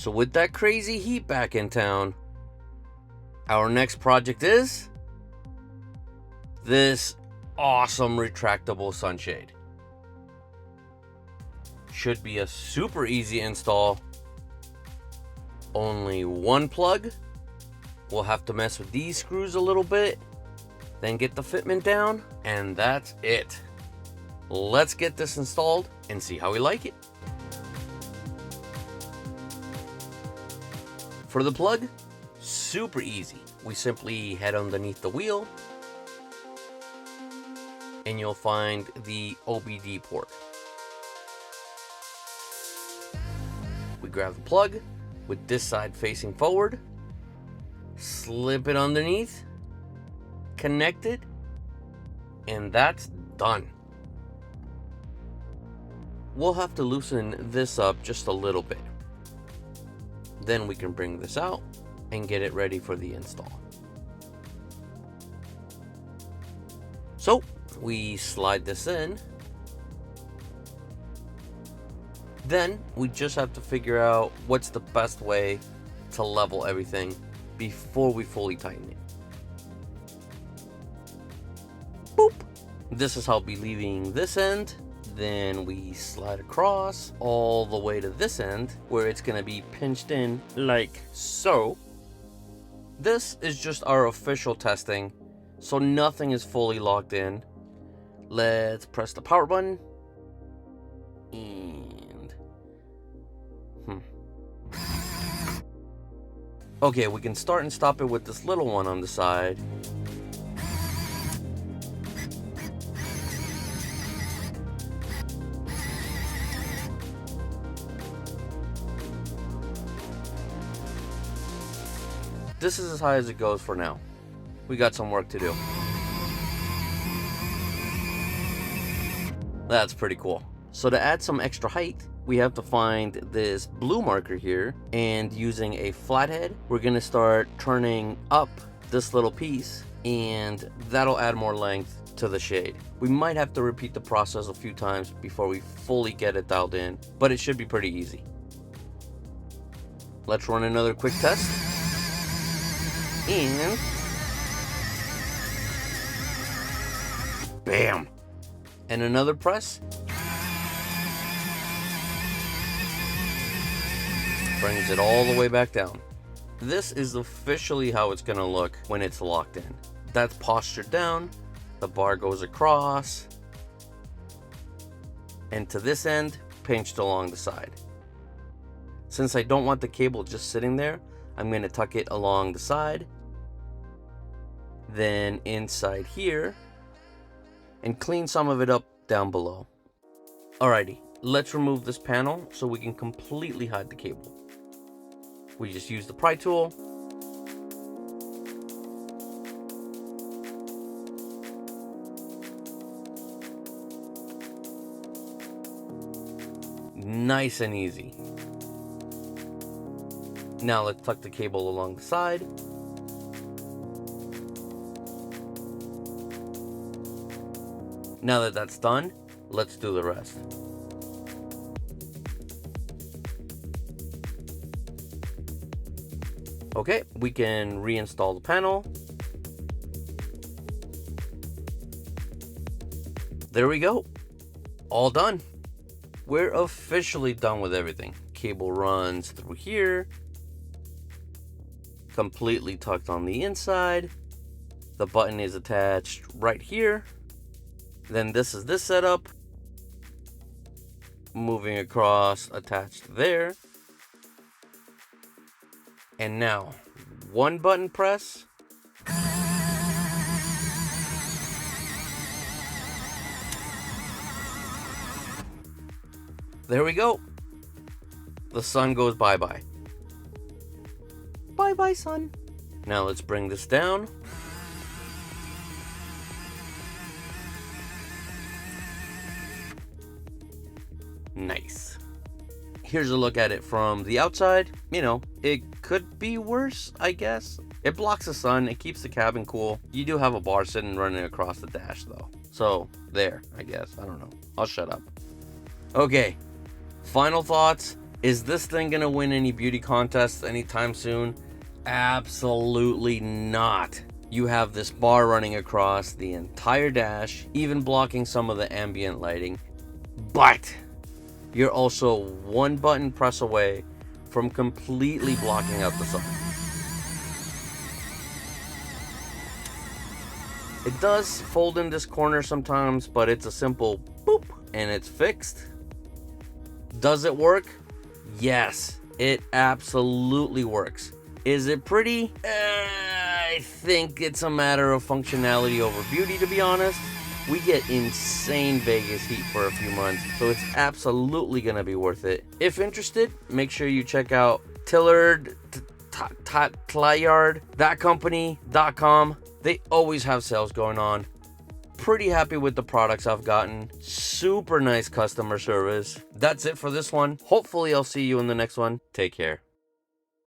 So with that crazy heat back in town, our next project is this awesome retractable sunshade. Should be a super easy install. Only one plug. We'll have to mess with these screws a little bit, then get the fitment down, and that's it. Let's get this installed and see how we like it. For the plug, super easy. We simply head underneath the wheel and you'll find the OBD port. We grab the plug with this side facing forward, slip it underneath, connect it, and that's done. We'll have to loosen this up just a little bit. Then we can bring this out and get it ready for the install. So we slide this in. Then we just have to figure out what's the best way to level everything before we fully tighten it. Boop. This is how I'll be leaving this end. Then we slide across all the way to this end where it's going to be pinched in like so. This is just our official testing, so nothing is fully locked in. Let's press the power button. And okay, we can start and stop it with this little one on the side. This is as high as it goes for now. We got some work to do. That's pretty cool. So to add some extra height, we have to find this blue marker here, and using a flathead, we're gonna start turning up this little piece, and that'll add more length to the shade. We might have to repeat the process a few times before we fully get it dialed in, but it should be pretty easy. Let's run another quick test. And bam! And another press. Brings it all the way back down. This is officially how it's gonna look when it's locked in. That's postured down, the bar goes across, and to this end, pinched along the side. Since I don't want the cable just sitting there, I'm going to tuck it along the side, then inside here, and clean some of it up down below. Alrighty, let's remove this panel so we can completely hide the cable. We just use the pry tool. Nice and easy. Now let's tuck the cable along the side. Now that that's done, let's do the rest. Okay, we can reinstall the panel. There we go. All done. We're officially done with everything. Cable runs through here. Completely tucked on the inside. The button is attached right here. Then this is this setup. Moving across, attached there. And now, one button press. There we go. The sun goes bye-bye. Bye-bye, sun. Now let's bring this down. Nice. Here's a look at it from the outside. You know, it could be worse, I guess. It blocks the sun, it keeps the cabin cool. You do have a bar sitting running across the dash though. So, there, I guess. I don't know. I'll shut up. Okay, final thoughts. Is this thing gonna win any beauty contests anytime soon? Absolutely not. You have this bar running across the entire dash, even blocking some of the ambient lighting, but you're also one button press away from completely blocking out the sun. It does fold in this corner sometimes, but it's a simple boop and it's fixed. Does it work? Yes, it absolutely works. Is it pretty? I think it's a matter of functionality over beauty, to be honest. We get insane Vegas heat for a few months, so it's absolutely gonna be worth it. If interested, make sure you check out Tillard, thatcompany.com. They always have sales going on. Pretty happy with the products I've gotten. Super nice customer service. That's it for this one. Hopefully I'll see you in the next one. Take care.